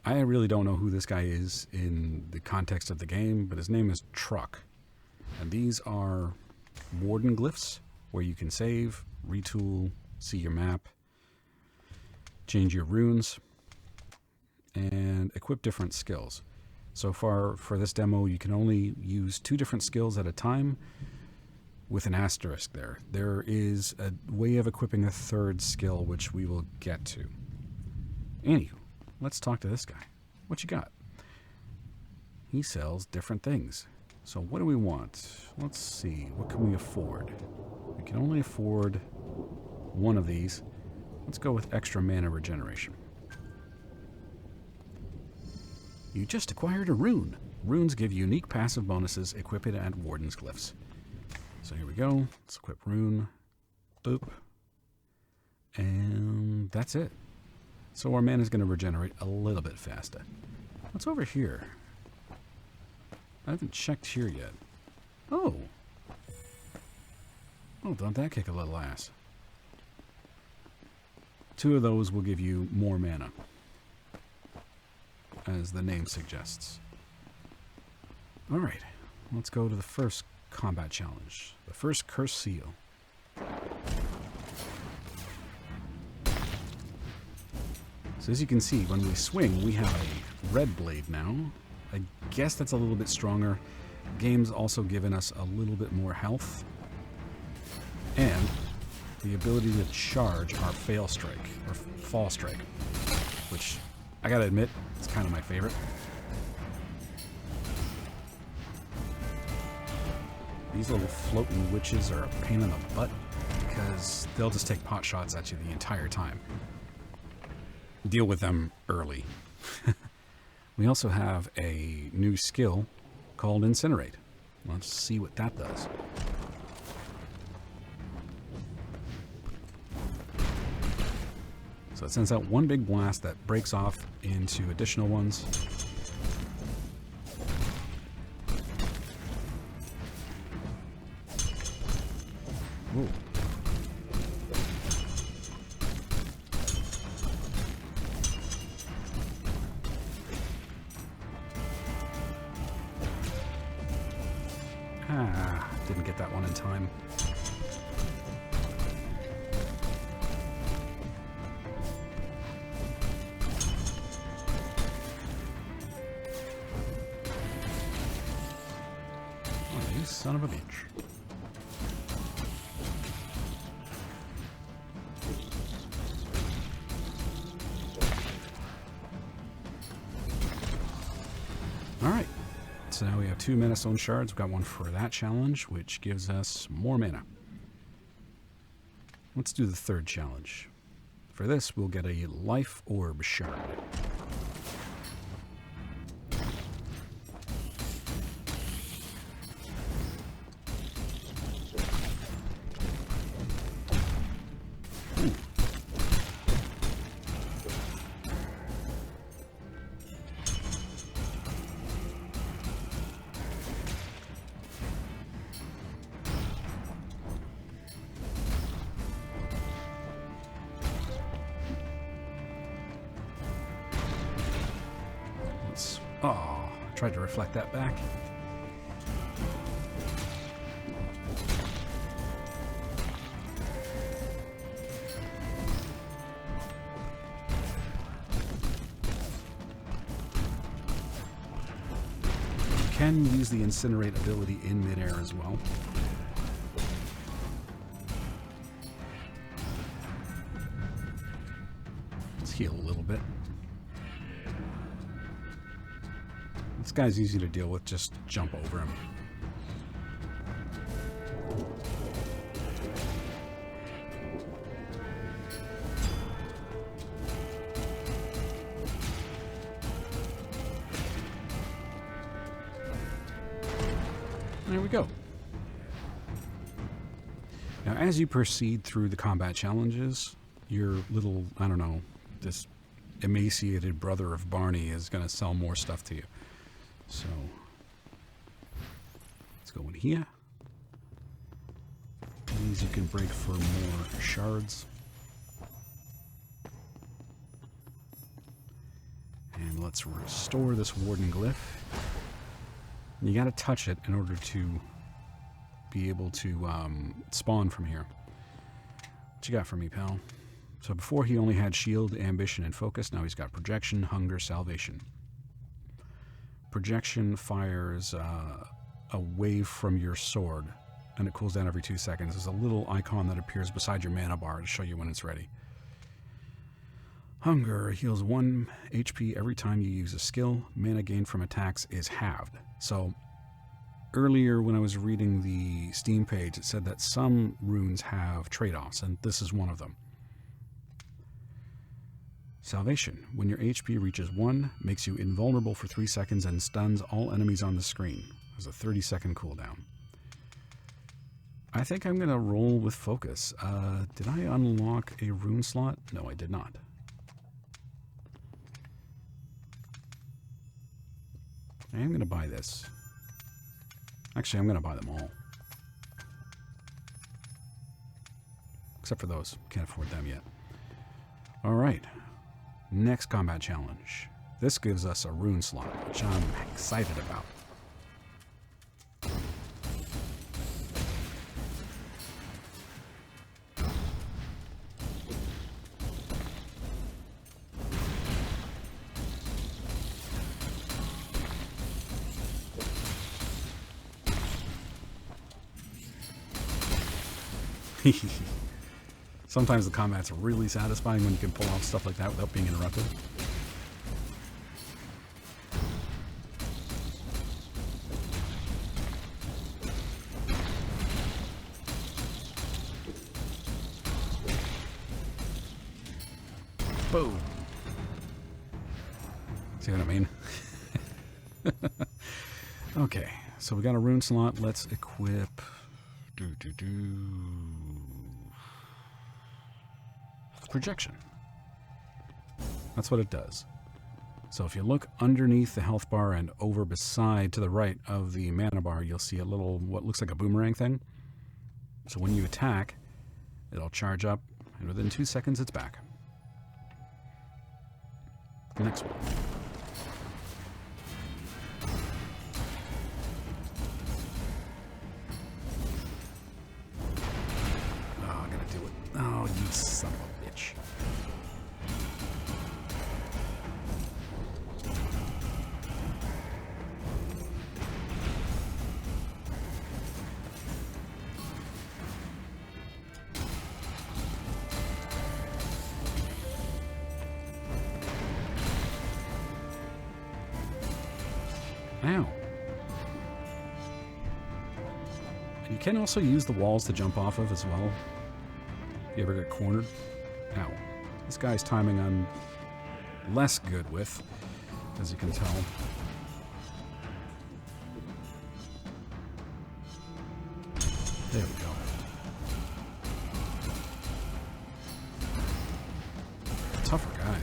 I really don't know who this guy is in the context of the game, but his name is Truck. And these are warden glyphs, where you can save, retool, see your map, change your runes, and equip different skills. So far, for this demo, you can only use 2 different skills at a time with an asterisk there. There is a way of equipping a 3rd skill, which we will get to. Anywho, let's talk to this guy. What you got? He sells different things. So what do we want? Let's see. What can we afford? We can only afford 1 of these. Let's go with extra mana regeneration. You just acquired a rune. Runes give unique passive bonuses equipped at Warden's Glyphs. So here we go. Let's equip rune. Boop. And that's it. So our mana is going to regenerate a little bit faster. What's over here? I haven't checked here yet. Oh. Oh, don't that kick a little ass. 2 of those will give you more mana, as the name suggests. Alright, let's go to the first combat challenge. The first Cursed Seal. So as you can see, when we swing, we have a red blade now. I guess that's a little bit stronger. Game's also given us a little bit more health. And the ability to charge our fail strike, or fall strike, which I gotta admit, it's kind of my favorite. These little floating witches are a pain in the butt because they'll just take pot shots at you the entire time. Deal with them early. We also have a new skill called Incinerate. Let's see what that does. So it sends out 1 big blast that breaks off into additional ones. Ooh. Didn't get that one in time. Oh, you son of a bitch. Alright. So now we have 2 mana stone shards. We've got 1 for that challenge, which gives us more mana. Let's do the 3rd challenge. For this, we'll get a life orb shard. Oh, tried to reflect that back. You can use the Incinerate ability in midair as well. Let's heal a little bit. This guy's easy to deal with, just jump over him. There we go. Now, as you proceed through the combat challenges, your little, I don't know, this emaciated brother of Barney is going to sell more stuff to you. So, let's go in here. These you can break for more shards. And let's restore this warden glyph. You gotta touch it in order to be able to spawn from here. What you got for me, pal? So before he only had shield, ambition, and focus. Now he's got projection, hunger, salvation. Projection fires a wave from your sword, and it cools down every 2 seconds. There's a little icon that appears beside your mana bar to show you when it's ready. Hunger heals 1 HP every time you use a skill. Mana gain from attacks is halved. So earlier when I was reading the Steam page, it said that some runes have trade-offs, and this is one of them. Salvation. When your HP reaches 1, makes you invulnerable for 3 seconds and stuns all enemies on the screen. There's a 30-second cooldown. I think I'm going to roll with focus. Did I unlock a rune slot? No, I did not. I am going to buy this. Actually, I'm going to buy them all. Except for those. Can't afford them yet. Alright. Next combat challenge. This gives us a rune slot, which I'm excited about. Sometimes the combat's really satisfying when you can pull off stuff like that without being interrupted. Boom. See what I mean? Okay, so we got a rune slot. Let's equip... projection. That's what it does. So if you look underneath the health bar and over beside to the right of the mana bar, you'll see a little, what looks like a boomerang thing. So when you attack, it'll charge up, and within 2 seconds it's back. Next one. Oh, I gotta do it. Oh, you son of a bitch. Ow. You can also use the walls to jump off of as well. If you ever get cornered. Ow. This guy's timing I'm less good with, as you can tell. There we go. Tougher guy,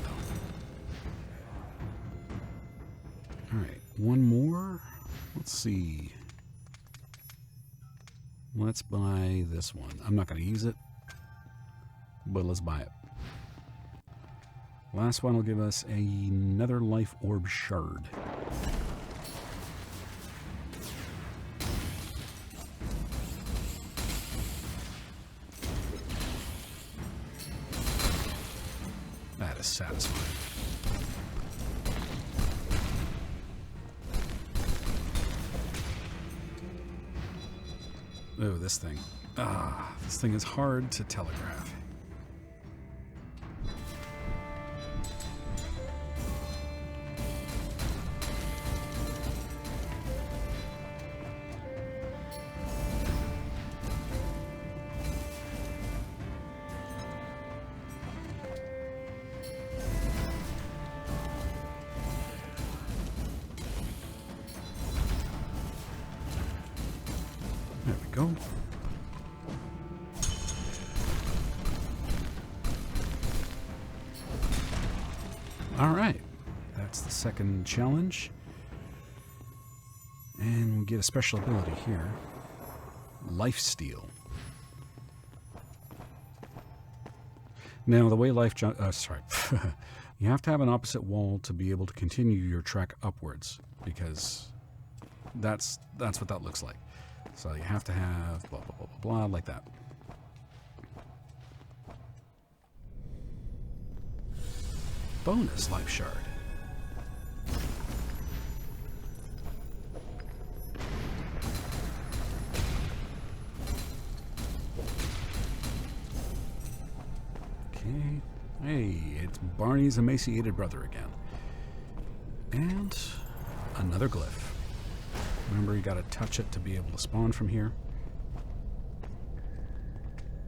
though. Alright, one more. Let's see. Let's buy this one. I'm not going to use it, but let's buy it. Last one will give us another life orb shard. That is satisfying. Oh, this thing. Ah, this thing is hard to telegraph. There we go. All right, that's the second challenge. And we get a special ability here. Lifesteal. Now, the way You have to have an opposite wall to be able to continue your trek upwards, because that's what that looks like. So you have to have blah, blah, blah, blah, blah, like that. Bonus life shard. Okay. Hey, it's Barney's emaciated brother again. And another glyph. Remember, you gotta touch it to be able to spawn from here.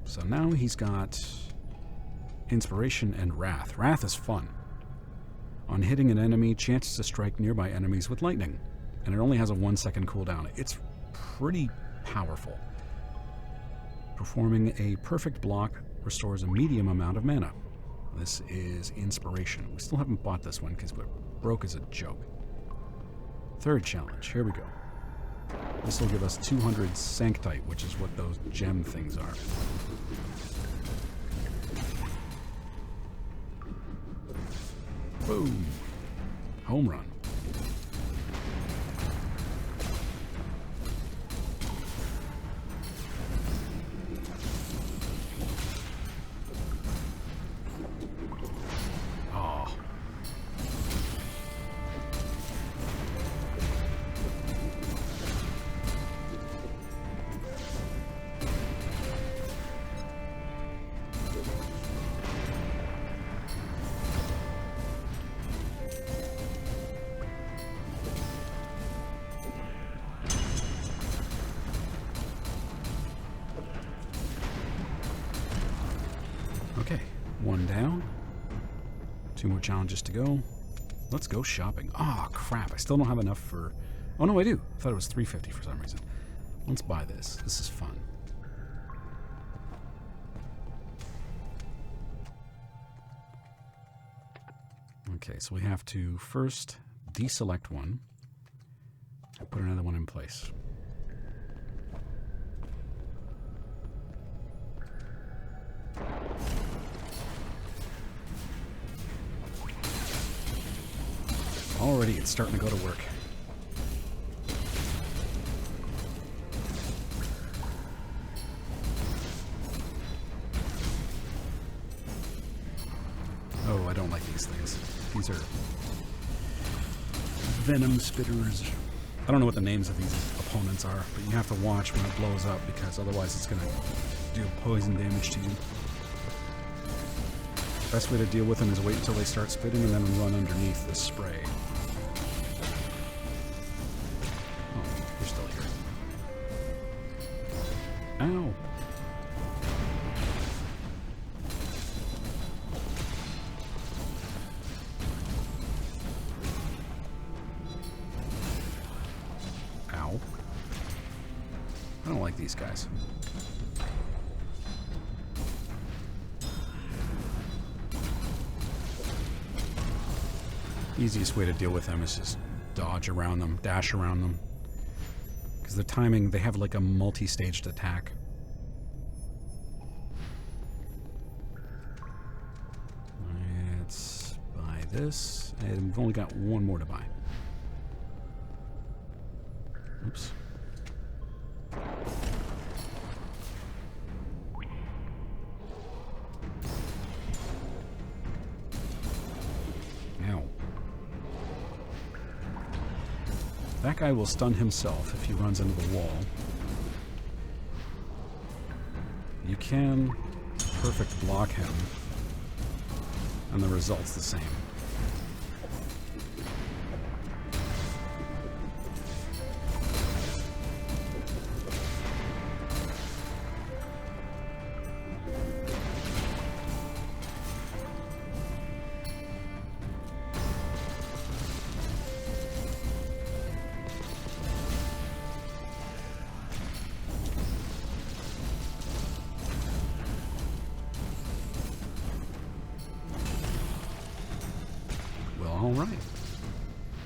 So now he's got Inspiration and Wrath. Wrath is fun. On hitting an enemy, chances to strike nearby enemies with lightning. And it only has a 1-second cooldown. It's pretty powerful. Performing a perfect block restores a medium amount of mana. This is Inspiration. We still haven't bought this one because we're broke as a joke. Third challenge. Here we go. This will give us 200 Sanctite, which is what those gem things are. Boom. Home run. Okay, one down. 2 more challenges to go. Let's go shopping. Ah, crap. I still don't have enough for... Oh, no, I do. I thought it was $350 for some reason. Let's buy this. This is fun. Okay, so we have to first deselect one and put another one in place. Already, it's starting to go to work. Oh, I don't like these things. These are venom spitters. I don't know what the names of these opponents are, but you have to watch when it blows up because otherwise it's going to do poison damage to you. Best way to deal with them is wait until they start spitting and then run underneath this spray. Ow. Ow. I don't like these guys. Easiest way to deal with them is just dodge around them, dash around them. Because the timing, they have like a multi-staged attack. Let's buy this, and we've only got one more to buy. Oops. Ow. That guy will stun himself if he runs into the wall. You can perfect block him, and the result's the same. All right.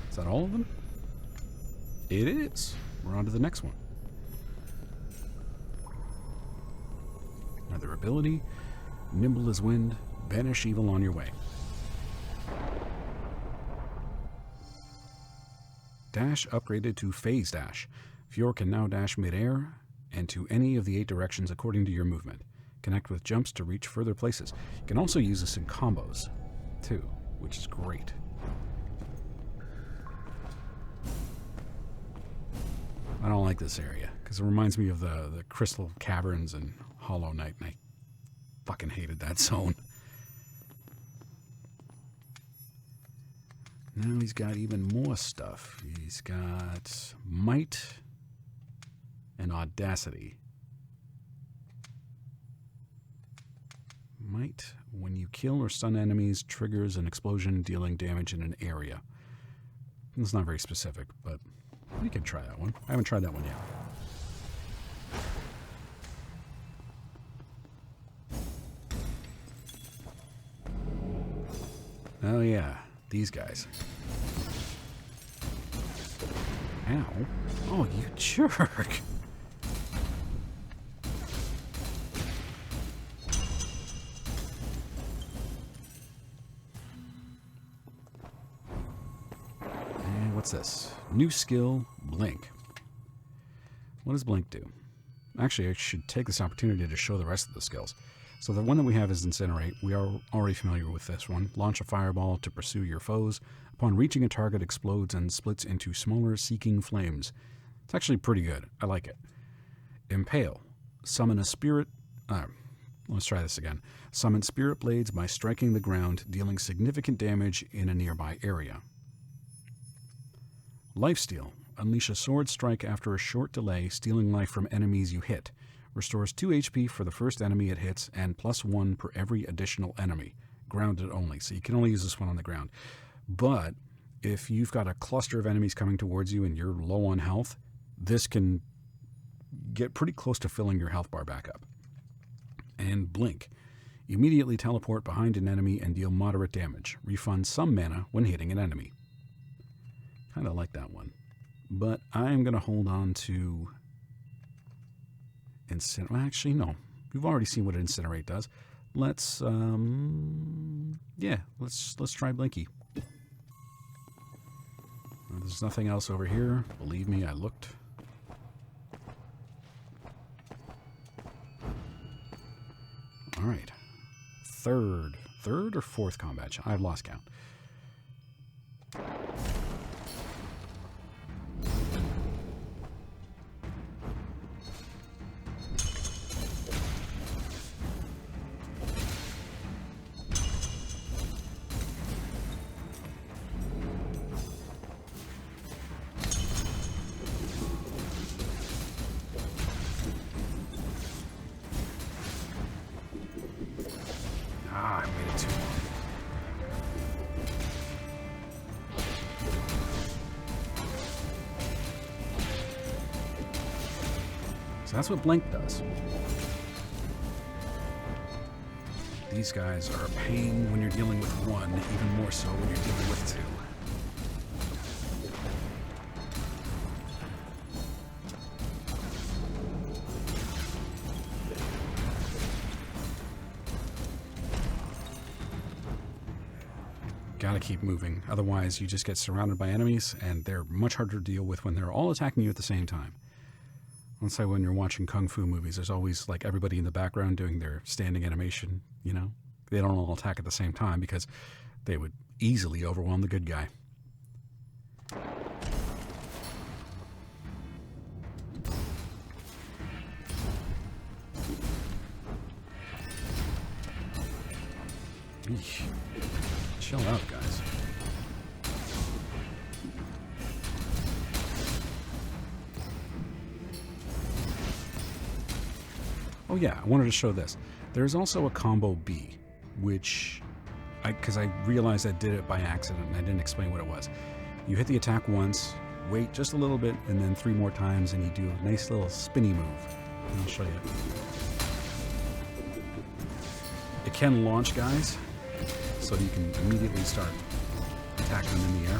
Is that all of them? It is. We're on to the next one. Another ability. Nimble as wind. Banish evil on your way. Dash upgraded to Phase Dash. Fjør can now dash mid-air and to any of the 8 directions according to your movement. Connect with jumps to reach further places. You can also use this in combos, too, which is great. I don't like this area, because it reminds me of the Crystal Caverns and Hollow Knight, and I fucking hated that zone. Now he's got even more stuff. He's got Might and Audacity. Might, when you kill or stun enemies, triggers an explosion dealing damage in an area. It's not very specific, but we can try that one. I haven't tried that one yet. Oh yeah, these guys. Ow. Oh, you jerk. And what's this? New skill, Blink. What does Blink do? Actually, I should take this opportunity to show the rest of the skills. So the one that we have is Incinerate. We are already familiar with this one. Launch a fireball to pursue your foes. Upon reaching a target, explodes and splits into smaller seeking flames. It's actually pretty good. I like it. Impale. Summon a spirit... let's try this again. Summon spirit blades by striking the ground, dealing significant damage in a nearby area. Lifesteal. Unleash a sword strike after a short delay, stealing life from enemies you hit. Restores 2 HP for the first enemy it hits, and +1 per every additional enemy. Grounded only, so you can only use this one on the ground. But if you've got a cluster of enemies coming towards you and you're low on health, this can get pretty close to filling your health bar back up. And Blink. Immediately teleport behind an enemy and deal moderate damage. Refund some mana when hitting an enemy. Kind of like that one. But I'm going to hold on to... Actually, no. We've already seen what Incinerate does. Let's try Blinky. There's nothing else over here. Believe me, I looked. All right. Third or fourth combat. I've lost count. I waited too long. So that's what Blink does. These guys are a pain when you're dealing with one, even more so when you're dealing with two. Gotta keep moving, otherwise you just get surrounded by enemies, and they're much harder to deal with when they're all attacking you at the same time. Let's say when you're watching kung fu movies, there's always like everybody in the background doing their standing animation, you know? They don't all attack at the same time because they would easily overwhelm the good guy. Eesh. Chill out, guys. Oh yeah, I wanted to show this. There's also a combo B, which, because I realized I did it by accident and I didn't explain what it was. You hit the attack once, wait just a little bit, and then 3 more times, and you do a nice little spinny move. And I'll show you. It can launch guys, so you can immediately start attacking them in the air.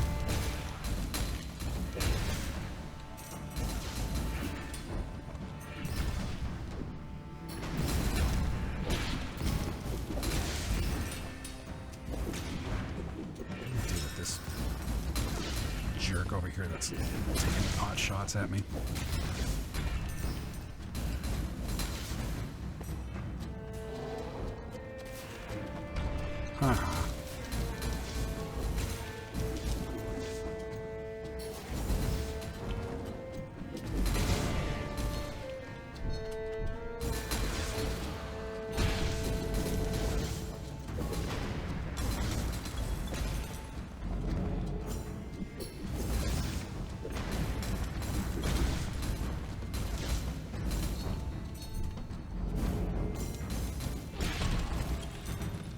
jerk over here that's taking pot shots at me. Haha.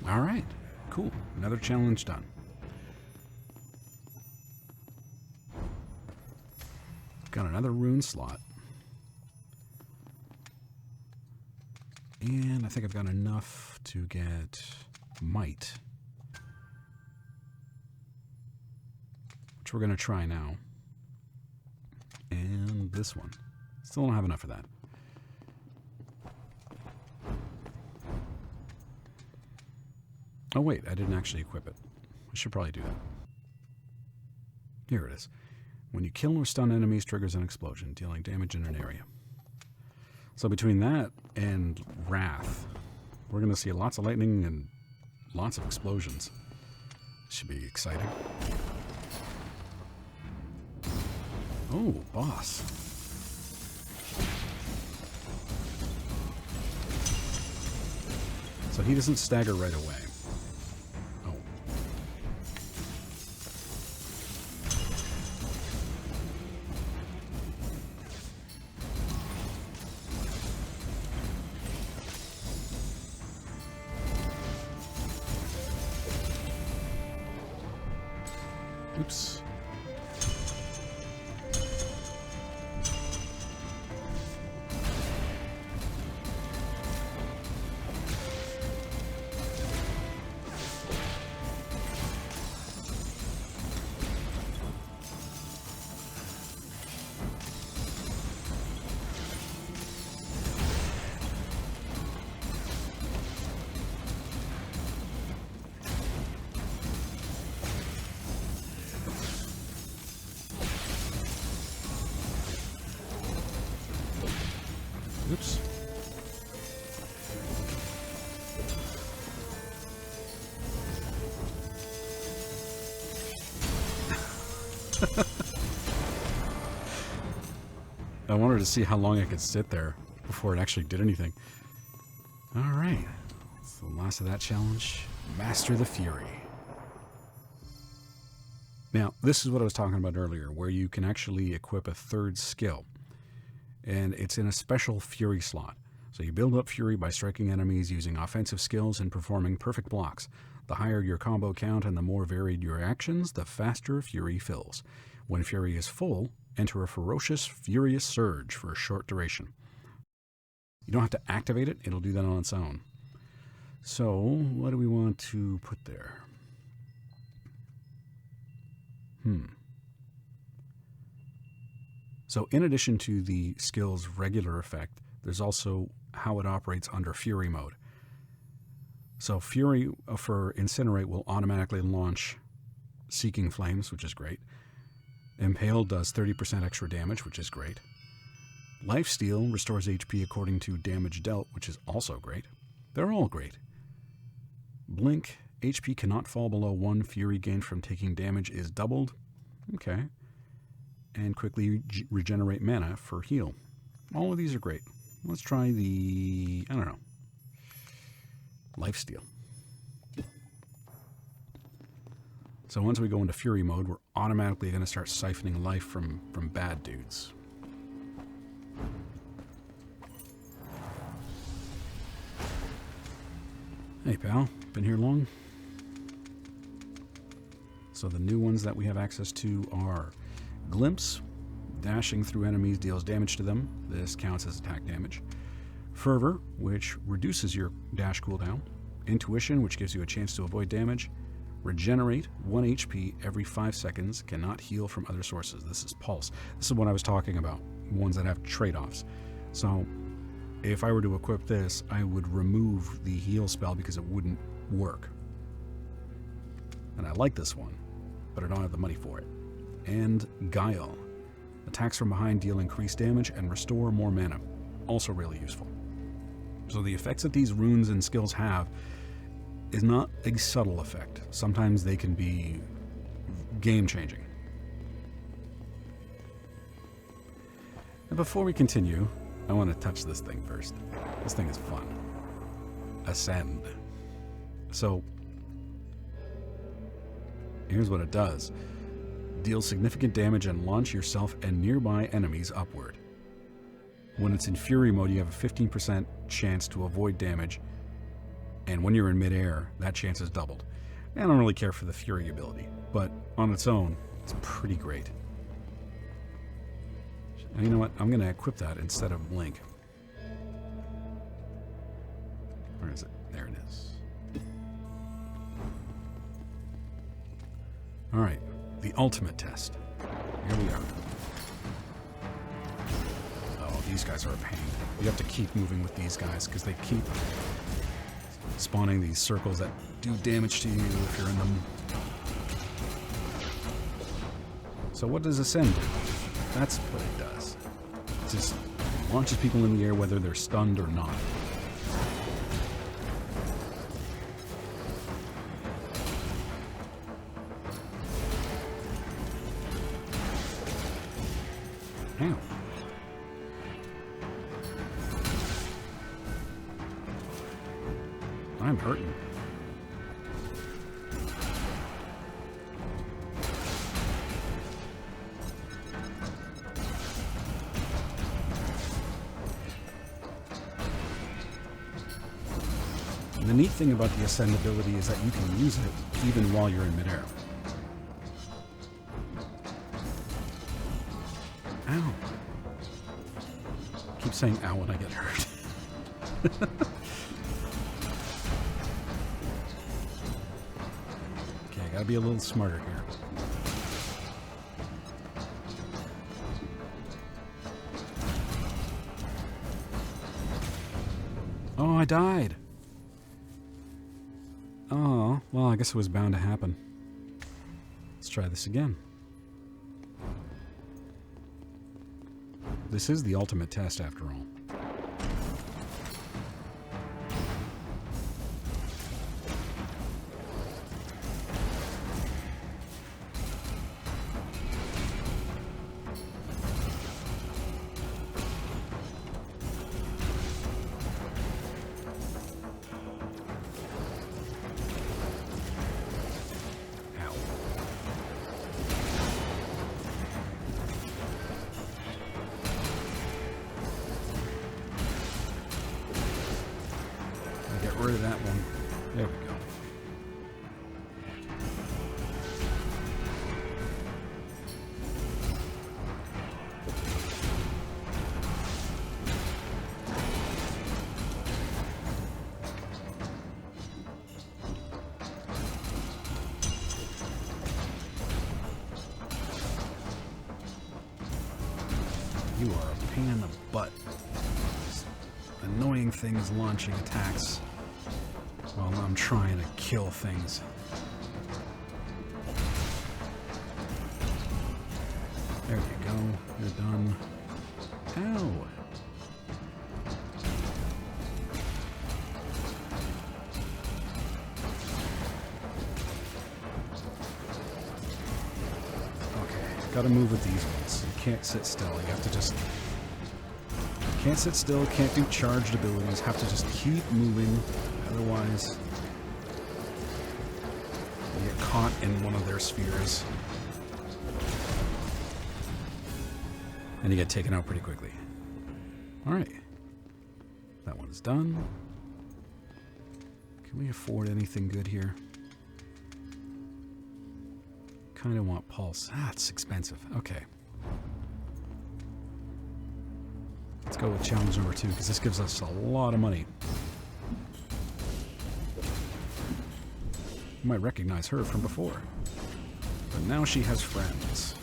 All right, cool. Another challenge done. Got another rune slot. And I think I've got enough to get might, which we're going to try now. And this one. Still don't have enough of that. Oh wait, I didn't actually equip it. I should probably do that. Here it is. When you kill or stun enemies, triggers an explosion, dealing damage in an area. So between that and Wrath, we're going to see lots of lightning and lots of explosions. Should be exciting. Oh, boss. So he doesn't stagger right away. Oops. Oops. I wanted to see how long I could sit there before it actually did anything. Alright. That's the last of that challenge. Master the Fury. Now, this is what I was talking about earlier, where you can actually equip a third skill. And it's in a special Fury slot. So you build up Fury by striking enemies using offensive skills and performing perfect blocks. The higher your combo count and the more varied your actions, the faster Fury fills. When Fury is full, enter a ferocious, furious surge for a short duration. You don't have to activate it, it'll do that on its own. So, what do we want to put there? So in addition to the skill's regular effect, there's also how it operates under Fury mode. So Fury for Incinerate will automatically launch Seeking Flames, which is great. Impale does 30% extra damage, which is great. Lifesteal restores HP according to damage dealt, which is also great. They're all great. Blink, HP cannot fall below 1. Fury gained from taking damage is doubled. Okay. And quickly regenerate mana for heal. All of these are great. Let's try the, I don't know, Lifesteal. So once we go into Fury mode, we're automatically going to start siphoning life from bad dudes. Hey pal, been here long? So the new ones that we have access to are Glimpse, dashing through enemies deals damage to them. This counts as attack damage. Fervor, which reduces your dash cooldown. Intuition, which gives you a chance to avoid damage. Regenerate, 1 HP every 5 seconds, cannot heal from other sources. This is Pulse. This is what I was talking about, ones that have trade-offs. So if I were to equip this, I would remove the heal spell because it wouldn't work. And I like this one, but I don't have the money for it. and Guile. Attacks from behind deal increased damage and restore more mana. Also really useful. So the effects that these runes and skills have is not a subtle effect. Sometimes they can be game-changing. And before we continue, I want to touch this thing first. This thing is fun. Ascend. So, here's what it does. Deal significant damage and launch yourself and nearby enemies upward. When it's in Fury mode, you have a 15% chance to avoid damage, and when you're in midair, that chance is doubled. I don't really care for the Fury ability, but on its own, it's pretty great. And you know what? I'm going to equip that instead of Blink. Where is it? There it is. Alright, the ultimate test. Here we are. Oh, these guys are a pain. You have to keep moving with these guys because they keep spawning these circles that do damage to you if you're in them. So what does Ascend do? That's what it does. It just launches people in the air whether they're stunned or not. Ow. I'm hurting. And the neat thing about the Ascend ability is that you can use it even while you're in midair. Ow. I keep saying ow when I get hurt. Okay, I gotta be a little smarter here. Oh, I died. Oh, well, I guess it was bound to happen. Let's try this again. This is the ultimate test, after all. Rid of that one. There we go. You are a pain in the butt. This annoying thing is launching attacks while I'm trying to kill things. There you go. You're done. Ow! Okay, gotta move with these ones. You can't sit still. You have to just... Can't sit still, can't do charged abilities. Have to just keep moving. Otherwise, you get caught in one of their spheres. And you get taken out pretty quickly. Alright. That one's done. Can we afford anything good here? Kind of want Pulse. Ah, it's expensive. Okay. Let's go with challenge number 2, because this gives us a lot of money. You might recognize her from before. But now she has friends.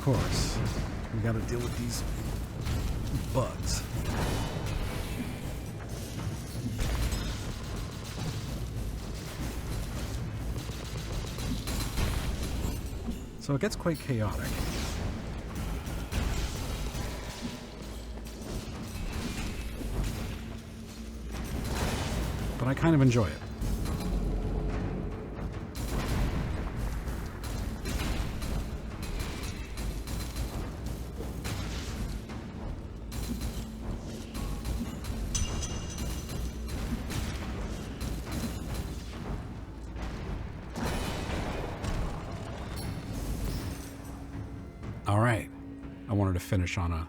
course, we gotta deal with these bugs. So it gets quite chaotic. But I kind of enjoy it. All right, I wanted to finish on a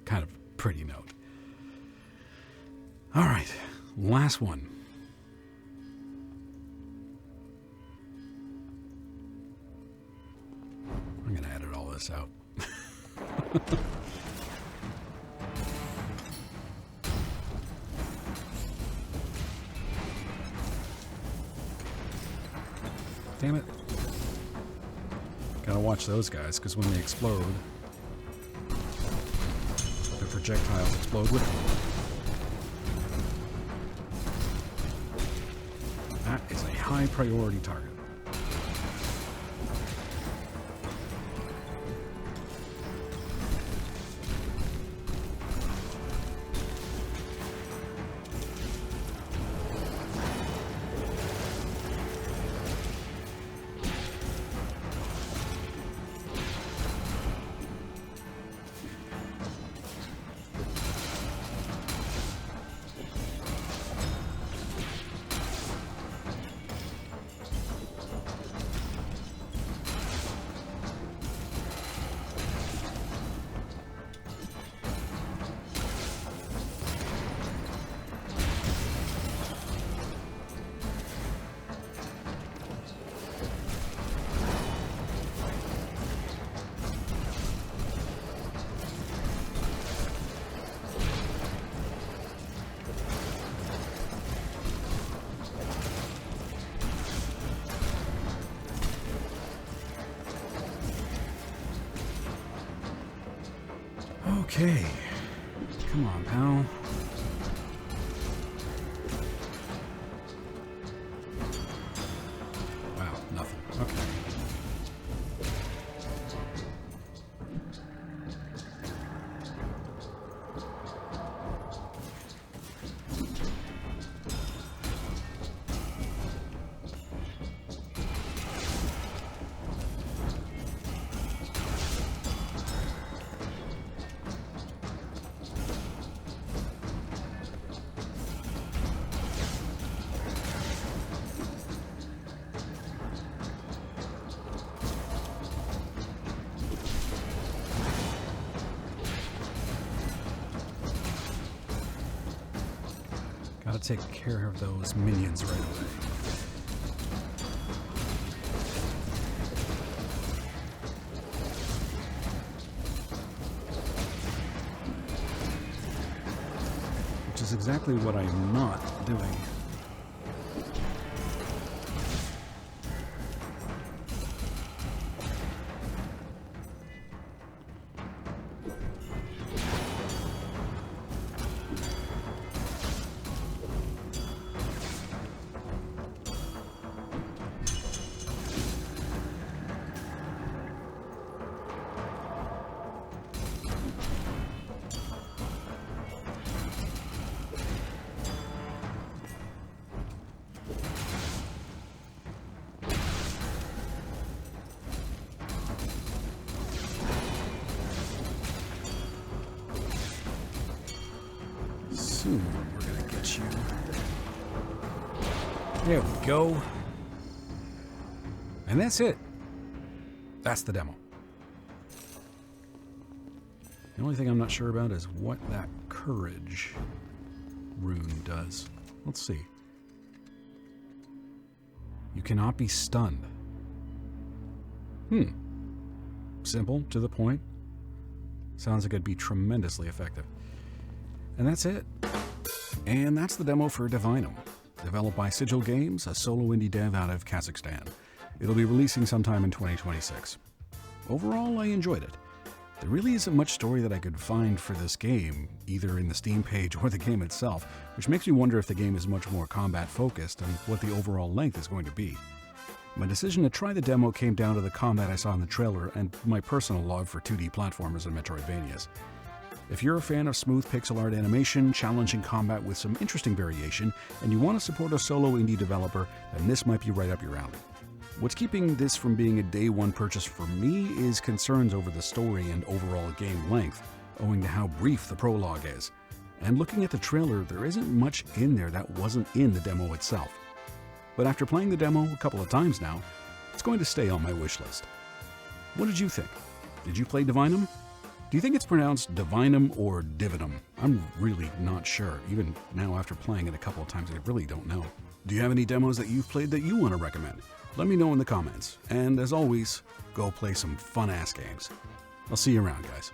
kind of pretty note. All right, last one. I'm gonna edit all this out. Damn it. Gotta watch those guys, because when they explode, the projectiles explode with them. That is a high priority target. Okay. Come on, pal. Wow, nothing. Okay. Gotta take care of those minions right away. Which is exactly what I'm not doing. Soon we're gonna get you. There we go. And that's it. That's the demo. The only thing I'm not sure about is what that courage rune does. Let's see. You cannot be stunned. Simple, to the point. Sounds like it'd be tremendously effective. And that's it. And that's the demo for DIVINUM, developed by Sigil Games, a solo indie dev out of Kazakhstan. It'll be releasing sometime in 2026. Overall, I enjoyed it. There really isn't much story that I could find for this game, either in the Steam page or the game itself, which makes me wonder if the game is much more combat focused and what the overall length is going to be. My decision to try the demo came down to the combat I saw in the trailer and my personal love for 2D platformers and Metroidvanias. If you're a fan of smooth pixel art animation, challenging combat with some interesting variation, and you want to support a solo indie developer, then this might be right up your alley. What's keeping this from being a day one purchase for me is concerns over the story and overall game length, owing to how brief the prologue is. And looking at the trailer, there isn't much in there that wasn't in the demo itself. But after playing the demo a couple of times now, it's going to stay on my wish list. What did you think? Did you play DIVINUM? Do you think it's pronounced DIVINUM or DIVINUM? I'm really not sure. Even now after playing it a couple of times, I really don't know. Do you have any demos that you've played that you want to recommend? Let me know in the comments. And as always, go play some fun-ass games. I'll see you around, guys.